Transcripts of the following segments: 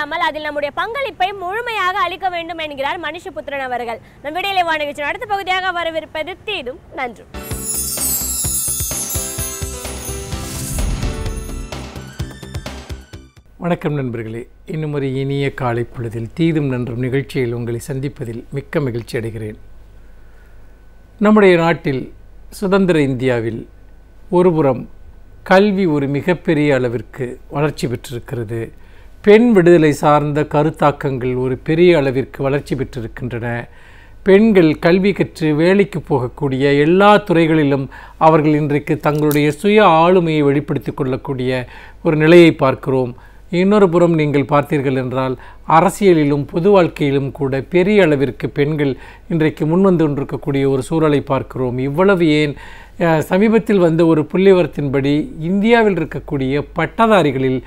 இல்லாமல் அதில் நம்முடைய பங்களிப்பை முழுமையாக அளிக்க வேண்டும் என்கிறார் மனுஷபுத்திரன் அவர்கள். நம் விடையிலே வா நிகழ்ச்சியின் அடுத்த பகுதியாக வரவிருப்பது தீதும் நன்றும். வணக்கம் நண்பர்களே, இன்னும் ஒரு இனிய காலை பொழுதில் தீதும் நன்றும் நிகழ்ச்சியில் உங்களை சந்திப்பதில் மிக்க மகிழ்ச்சி அடைகிறேன். நம்முடைய நாட்டில் சுதந்திர இந்தியாவில் ஒருபுறம் கல்வி ஒரு மிகப்பெரிய அளவிற்கு வளர்ச்சி பெற்றிருக்கிறது. பெண் விடுதலை சார்ந்த கருத்தாக்கங்கள் ஒரு பெரிய அளவிற்கு வளர்ச்சி பெற்றிருக்கின்றன. பெண்கள் கல்வி கற்று வேலைக்கு போகக்கூடிய எல்லா துறைகளிலும் அவர்கள் இன்றைக்கு தங்களுடைய சுய ஆளுமையை வெளிப்படுத்தி கொள்ளக்கூடிய ஒரு நிலையை பார்க்கிறோம். இன்னொரு புறம் நீங்கள் பார்த்தீர்கள் என்றால் அரசியலிலும் பொது வாழ்க்கையிலும் கூட பெரிய அளவிற்கு பெண்கள் இன்றைக்கு முன்வந்து கொண்டிருக்கக்கூடிய ஒரு சூழலை பார்க்கிறோம். இவ்வளவு ஏன், சமீபத்தில் வந்த ஒரு புள்ளிவிவரத்தின்படி இந்தியாவில் இருக்கக்கூடிய பட்டதாரிகளில்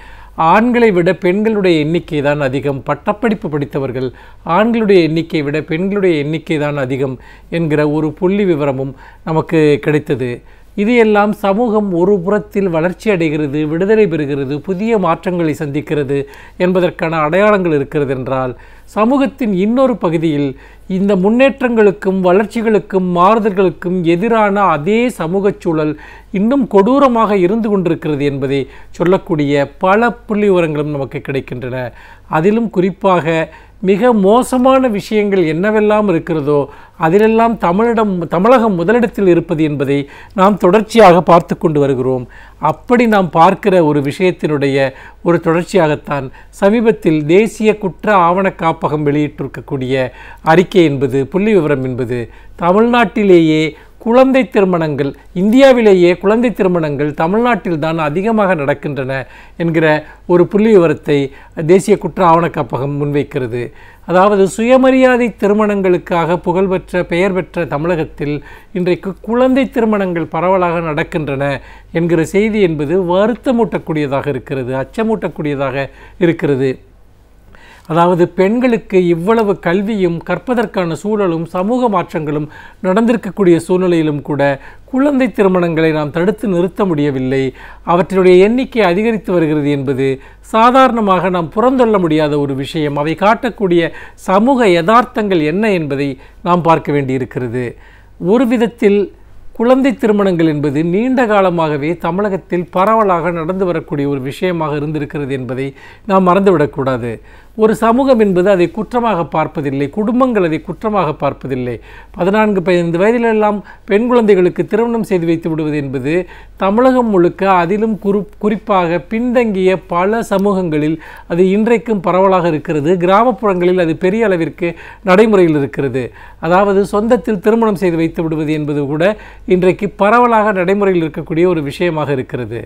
ஆண்களை விட பெண்களுடைய எண்ணிக்கை தான் அதிகம். பட்டப்படிப்பு படித்தவர்கள் ஆண்களுடைய எண்ணிக்கையை விட பெண்களுடைய எண்ணிக்கை தான் அதிகம் என்கிற ஒரு புள்ளி விவரமும் நமக்கு கிடைத்தது. இது எல்லாம் சமூகம் ஒரு புறத்தில் வளர்ச்சி அடைகிறது, விடுதலை பெறுகிறது, புதிய மாற்றங்களை சந்திக்கிறது என்பதற்கான அடையாளங்கள் இருக்கிறது என்றால், சமூகத்தின் இன்னொரு பகுதியில் இந்த முன்னேற்றங்களுக்கும் வளர்ச்சிகளுக்கும் மாறுதல்களுக்கும் எதிரான அதே சமூக சூழல் இன்னும் கொடூரமாக இருந்து கொண்டிருக்கிறது என்பதை சொல்லக்கூடிய பல புள்ளி விவரங்களும் நமக்கு கிடைக்கின்றன. அதிலும் குறிப்பாக மிக மோசமான விஷயங்கள் என்னவெல்லாம் இருக்கிறதோ அதிலெல்லாம் தமிழகம் முதலிடத்தில் இருப்பது என்பதை நாம் தொடர்ச்சியாக பார்த்து கொண்டு வருகிறோம். அப்படி நாம் பார்க்கிற ஒரு விஷயத்தினுடைய ஒரு தொடர்ச்சியாகத்தான் சமீபத்தில் தேசிய குற்ற ஆவண காப்பகம் வெளியிட்டிருக்கக்கூடிய அறிக்கை என்பது, புள்ளி விவரம் என்பது, தமிழ்நாட்டிலேயே குழந்தை திருமணங்கள், இந்தியாவிலேயே குழந்தை திருமணங்கள் தமிழ்நாட்டில் தான் அதிகமாக நடக்கின்றன என்கிற ஒரு புள்ளி விவரத்தை தேசிய குற்ற ஆவண காப்பகம் முன்வைக்கிறது. அதாவது சுயமரியாதை திருமணங்களுக்காக புகழ்பெற்ற பெயர் பெற்ற தமிழகத்தில் இன்றைக்கு குழந்தை திருமணங்கள் பரவலாக நடக்கின்றன என்கிற செய்தி என்பது வருத்தமூட்டக்கூடியதாக இருக்கிறது, அச்சமூட்டக்கூடியதாக இருக்கிறது. அதாவது பெண்களுக்கு இவ்வளவு கல்வியும் கற்பதற்கான சூழலும் சமூக மாற்றங்களும் நடந்திருக்கக்கூடிய சூழ்நிலையிலும் கூட குழந்தை திருமணங்களை நாம் தடுத்து நிறுத்த முடியவில்லை. அவற்றினுடைய எண்ணிக்கை அதிகரித்து வருகிறது என்பது சாதாரணமாக நாம் புறந்தள்ள முடியாத ஒரு விஷயம். அவை காட்டக்கூடிய சமூக யதார்த்தங்கள் என்ன என்பதை நாம் பார்க்க வேண்டியிருக்கிறது. ஒரு விதத்தில் குழந்தை திருமணங்கள் என்பது நீண்ட காலமாகவே தமிழகத்தில் பரவலாக நடந்து வரக்கூடிய ஒரு விஷயமாக இருந்திருக்கிறது என்பதை நாம் மறந்துவிடக்கூடாது. ஒரு சமூகம் என்பது அதை குற்றமாக பார்ப்பதில்லை, குடும்பங்கள் அதை குற்றமாக பார்ப்பதில்லை. 14-15 வயதிலெல்லாம் பெண் குழந்தைகளுக்கு திருமணம் செய்து வைத்து விடுவது என்பது தமிழகம் முழுக்க, அதிலும் குறிப்பாக பின்தங்கிய பல சமூகங்களில் அது இன்றைக்கும் பரவலாக இருக்கிறது. கிராமப்புறங்களில் அது பெரிய அளவிற்கு நடைமுறையில் இருக்கிறது. அதாவது சொந்தத்தில் திருமணம் செய்து வைத்து விடுவது என்பது கூட இன்றைக்கு பரவலாக நடைமுறையில் இருக்கக்கூடிய ஒரு விஷயமாக இருக்கிறது.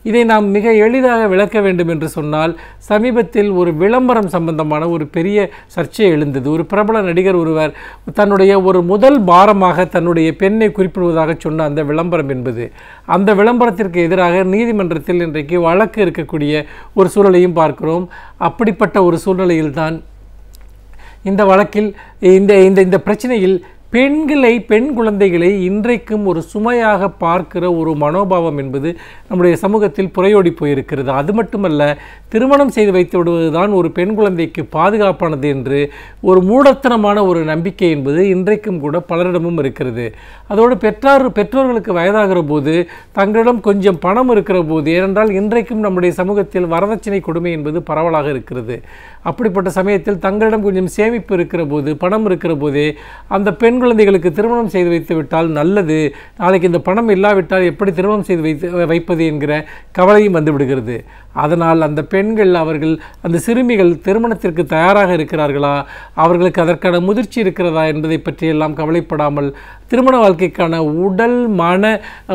இதை நாம் மிக எளிதாக விளக்க வேண்டும் என்று சொன்னால், சமீபத்தில் ஒரு விளம்பரம் சம்பந்தமான ஒரு பெரிய சர்ச்சை எழுந்தது. ஒரு பிரபல நடிகர் ஒருவர் தன்னுடைய ஒரு முதல் பாரமாக தன்னுடைய பெண்ணை குறிப்பிடுவதாக சொன்ன அந்த விளம்பரம் என்பது, அந்த விளம்பரத்திற்கு எதிராக நீதிமன்றத்தில் இன்றைக்கு வழக்கு இருக்கக்கூடிய ஒரு சூழலையும் பார்க்கிறோம். அப்படிப்பட்ட ஒரு சூழ்நிலையில்தான் இந்த வழக்கில் இந்த பிரச்சனையில் பெண் குழந்தைகளை இன்றைக்கும் ஒரு சுமையாக பார்க்கிற ஒரு மனோபாவம் என்பது நம்முடைய சமூகத்தில் புரையோடி போயிருக்கிறது. அது மட்டுமல்ல, திருமணம் செய்து வைத்து விடுவதுதான் ஒரு பெண் குழந்தைக்கு பாதுகாப்பானது என்று ஒரு மூடத்தனமான ஒரு நம்பிக்கை என்பது இன்றைக்கும் கூட பலரிடமும் இருக்கிறது. அதோடு பெற்றோர்களுக்கு வயதாகிற போது தங்களிடம் கொஞ்சம் பணம் இருக்கிற போது, ஏனென்றால் இன்றைக்கும் நம்முடைய சமூகத்தில் வரதட்சணை கொடுமை என்பது பரவலாக இருக்கிறது. அப்படிப்பட்ட சமயத்தில் தங்களிடம் கொஞ்சம் சேமிப்பு இருக்கிற போது, பணம் இருக்கிற போதே அந்த பெண் குழந்தைகளுக்கு திருமணம் செய்து வைத்து விட்டால் நல்லது, நாளைக்கு இந்த பணம் இல்லாவிட்டால் எப்படி திருமணம் செய்து வைப்பது என்கிற கவலையும் வந்து விடுகிறது. அதனால் அந்த பெண்கள், அந்த சிறுமிகள் திருமணத்திற்கு தயாராக இருக்கிறார்களா, அவர்களுக்கு அதற்கான முதிர்ச்சி இருக்கிறதா என்பதை பற்றியெல்லாம் கவலைப்படாமல், திருமண வாழ்க்கைக்கான உடல் மன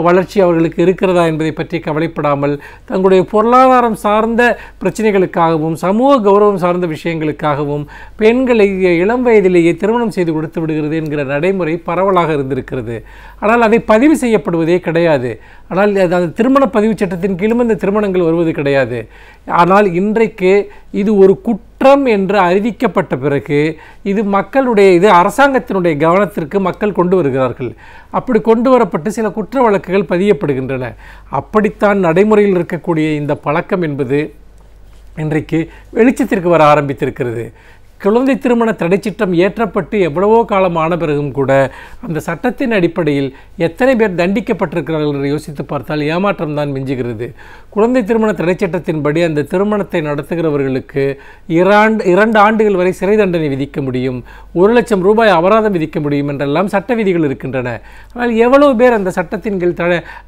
வளர்ச்சி அவர்களுக்கு இருக்கிறதா என்பதை பற்றி கவலைப்படாமல், தங்களுடைய பொருளாதாரம் சார்ந்த பிரச்சனைகளுக்காகவும் சமூக கௌரவம் சார்ந்த விஷயங்களுக்காகவும் பெண்களை இளம் வயதிலேயே திருமணம் செய்து கொடுத்து விடுகிறது என்கிற நடைமுறை பரவலாக இருந்திருக்கிறது. ஆனால் அதை பதிவு செய்யப்படுவதே கிடையாது. ஆனால் அந்த திருமண பதிவு சட்டத்தின் கீழும் இந்த திருமணங்கள் வருவது கிடையாது. ஆனால் இன்றைக்கு இது ஒரு குற்றம் என்று அறிவிக்கப்பட்ட பிறகு இது அரசாங்கத்தினுடைய கவனத்திற்கு மக்கள் கொண்டு வருகிறார்கள். அப்படி கொண்டு வரப்பட்டு சில குற்ற வழக்குகள் பதியப்படுகின்றன. அப்படித்தான் நடைமுறையில் இருக்கக்கூடிய இந்த பழக்கம் என்பது இன்றைக்கு வெளிச்சத்திற்கு வர ஆரம்பித்திருக்கிறது. குழந்தை திருமண தடைச்சட்டம் ஏற்றப்பட்டு எவ்வளவோ காலம் ஆன பிறகும் கூட அந்த சட்டத்தின் அடிப்படையில் எத்தனை பேர் தண்டிக்கப்பட்டிருக்கிறார்கள் என்று யோசித்து பார்த்தால் ஏமாற்றம் தான் மிஞ்சுகிறது. குழந்தை திருமண தடைச்சட்டத்தின்படி அந்த திருமணத்தை நடத்துகிறவர்களுக்கு 2 ஆண்டுகள் வரை சிறை தண்டனை விதிக்க முடியும், 1 லட்சம் ரூபாய் அபராதம் விதிக்க முடியும் என்றெல்லாம் சட்ட விதிகள் இருக்கின்றன. ஆனால் எவ்வளவு பேர் அந்த சட்டத்தின் கீழ்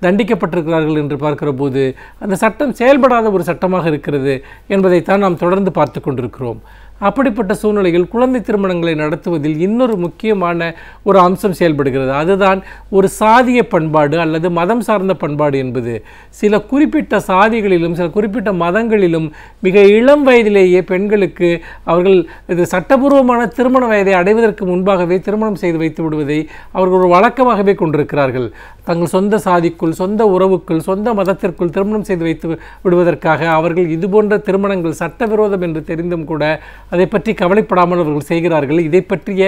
தண்டிக்கப்பட்டிருக்கிறார்கள் என்று பார்க்கிற போது அந்த சட்டம் செயல்படாத ஒரு சட்டமாக இருக்கிறது என்பதைத்தான் நாம் தொடர்ந்து பார்த்து கொண்டிருக்கிறோம். அப்படிப்பட்ட சூழ்நிலையில் குழந்தை திருமணங்களை நடத்துவதில் இன்னொரு முக்கியமான ஒரு அம்சம் செயல்படுகிறது. அதுதான் ஒரு சாதிய பண்பாடு அல்லது மதம் சார்ந்த பண்பாடு என்பது. சில குறிப்பிட்ட சாதிகளிலும் சில குறிப்பிட்ட மதங்களிலும் மிக இளம் வயதிலேயே பெண்களுக்கு அவர்கள் இது சட்டபூர்வமான திருமண வயதை அடைவதற்கு முன்பாகவே திருமணம் செய்து வைத்து விடுவதை அவர்கள் ஒரு வழக்கமாகவே கொண்டிருக்கிறார்கள். தங்கள் சொந்த சாதிக்குள், சொந்த உறவுக்குள், சொந்த மதத்திற்குள் திருமணம் செய்து வைத்து விடுவதற்காக அவர்கள் இதுபோன்ற திருமணங்கள் சட்டவிரோதம் என்று தெரிந்தும் கூட அதை பற்றி கவலைப்படாமல் அவர்கள் செய்கிறார்கள். இதை பற்றிய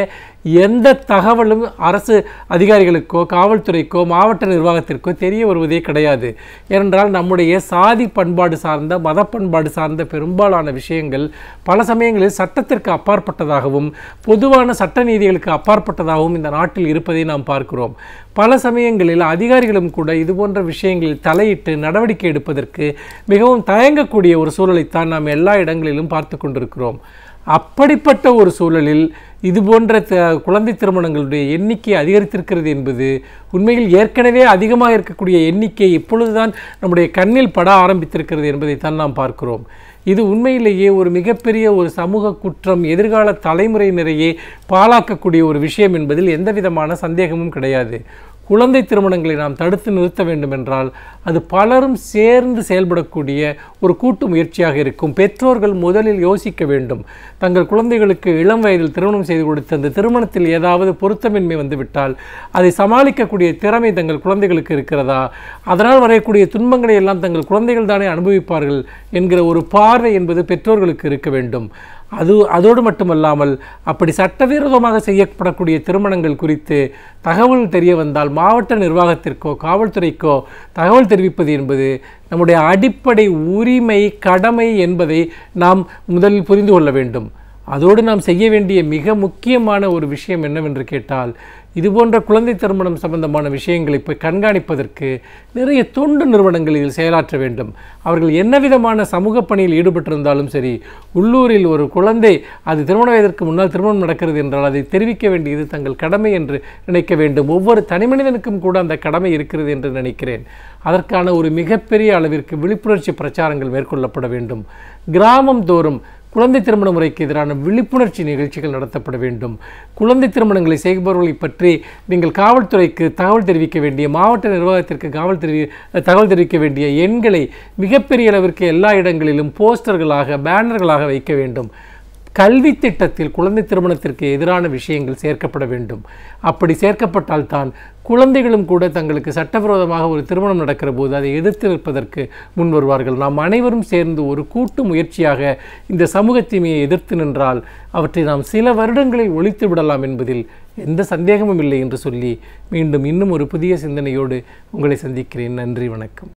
எந்த தகவலும் அரசு அதிகாரிகளுக்கோ காவல்துறைக்கோ மாவட்ட நிர்வாகத்திற்கோ தெரிய வருவதே கிடையாது. ஏனென்றால் நம்முடைய சாதி பண்பாடு சார்ந்த மத பண்பாடு சார்ந்த பெரும்பாலான விஷயங்கள் பல சமயங்களில் சட்டத்திற்கு அப்பாற்பட்டதாகவும் பொதுவான சட்ட நீதிகளுக்கு அப்பாற்பட்டதாகவும் இந்த நாட்டில் இருப்பதை நாம் பார்க்கிறோம். பல சமயங்களில் அதிகாரிகளும் கூட இதுபோன்ற விஷயங்களில் தலையிட்டு நடவடிக்கை எடுப்பதற்கு மிகவும் தயங்கக்கூடிய ஒரு சூழலைத்தான் நாம் எல்லா இடங்களிலும் பார்த்து கொண்டிருக்கிறோம். அப்படிப்பட்ட ஒரு சூழலில் இதுபோன்ற குழந்தை திருமணங்களுடைய எண்ணிக்கை அதிகரித்திருக்கிறது என்பது உண்மையில் ஏற்கனவே அதிகமாக இருக்கக்கூடிய எண்ணிக்கை இப்பொழுதுதான் நம்முடைய கண்ணில் பட ஆரம்பித்திருக்கிறது என்பதைத்தான் நாம் பார்க்கிறோம். இது உண்மையிலேயே ஒரு மிகப்பெரிய ஒரு சமூக குற்றம், எதிர்கால தலைமுறையினரையே பாழாக்கக்கூடிய ஒரு விஷயம் என்பதில் எந்த விதமான சந்தேகமும் கிடையாது. குழந்தை திருமணங்களை நாம் தடுத்து நிறுத்த வேண்டும் என்றால் அது பலரும் சேர்ந்து செயல்படக்கூடிய ஒரு கூட்டு முயற்சியாக இருக்கும். பெற்றோர்கள் முதலில் யோசிக்க வேண்டும். தங்கள் குழந்தைகளுக்கு இளம் வயதில் திருமணம் செய்து கொடுத்து அந்த திருமணத்தில் ஏதாவது பொருத்தமின்மை வந்துவிட்டால் அதை சமாளிக்கக்கூடிய திறமை தங்கள் குழந்தைகளுக்கு இருக்கிறதா, அதனால் வரக்கூடிய துன்பங்களை எல்லாம் தங்கள் குழந்தைகள் தானே அனுபவிப்பார்கள் என்கிற ஒரு பார்வை என்பது பெற்றோர்களுக்கு இருக்க வேண்டும். அதோடு மட்டுமல்லாமல் அப்படி சட்டவிரோதமாக செய்யப்படக்கூடிய திருமணங்கள் குறித்து தகவல் தெரிய வந்தால் மாவட்ட நிர்வாகத்திற்கோ காவல்துறைக்கோ தகவல் தெரிவிப்பது என்பது நம்முடைய அடிப்படை உரிமை, கடமை என்பதை நாம் முதலில் புரிந்து கொள்ள வேண்டும். அதோடு நாம் செய்ய வேண்டிய மிக முக்கியமான ஒரு விஷயம் என்னவென்று கேட்டால், இதுபோன்ற குழந்தை திருமணம் சம்பந்தமான விஷயங்களை போய் கண்காணிப்பதற்கு நிறைய தொண்டு நிறுவனங்கள் இதில் செயலாற்ற வேண்டும். அவர்கள் என்ன விதமான சமூக பணியில் ஈடுபட்டிருந்தாலும் சரி, உள்ளூரில் ஒரு குழந்தை அது திருமண வயதிற்கு முன்னால் திருமணம் நடக்கிறது என்றால் அதை தெரிவிக்க வேண்டியது தங்கள் கடமை என்று நினைக்க வேண்டும். ஒவ்வொரு தனிமனிதனுக்கும் கூட அந்த கடமை இருக்கிறது என்று நினைக்கிறேன். அதற்கான ஒரு மிகப்பெரிய அளவிற்கு விழிப்புணர்ச்சி பிரச்சாரங்கள் மேற்கொள்ளப்பட வேண்டும். கிராமம் தோறும் குழந்தை திருமண முறைக்கு எதிரான விழிப்புணர்ச்சி நிகழ்ச்சிகள் நடத்தப்பட வேண்டும். குழந்தை திருமணங்களை செய்பவர்களை பற்றி நீங்கள் காவல்துறைக்கு தகவல் தெரிவிக்க வேண்டிய, மாவட்ட நிர்வாகத்திற்கு தகவல் தெரிவிக்க வேண்டிய எண்களை மிகப்பெரிய அளவிற்கு எல்லா இடங்களிலும் போஸ்டர்களாக, பேனர்களாக வைக்க வேண்டும். கல்வி திட்டத்தில் குழந்தை திருமணத்திற்கு எதிரான விஷயங்கள் சேர்க்கப்பட வேண்டும். அப்படி சேர்க்கப்பட்டால்தான் குழந்தைகளும் கூட தங்களுக்கு சட்டவிரோதமாக ஒரு திருமணம் நடக்கிற போது அதை எதிர்த்து நிற்பதற்கு முன் வருவார்கள். நாம் அனைவரும் சேர்ந்து ஒரு கூட்டு முயற்சியாக இந்த சமூக தீமையை எதிர்த்து நின்றால் அவற்றை நாம் சில வருடங்களில் ஒழித்து விடலாம் என்பதில் எந்த சந்தேகமும் இல்லை என்று சொல்லி மீண்டும் இன்னும் ஒரு புதிய சிந்தனையோடு உங்களை சந்திக்கிறேன். நன்றி, வணக்கம்.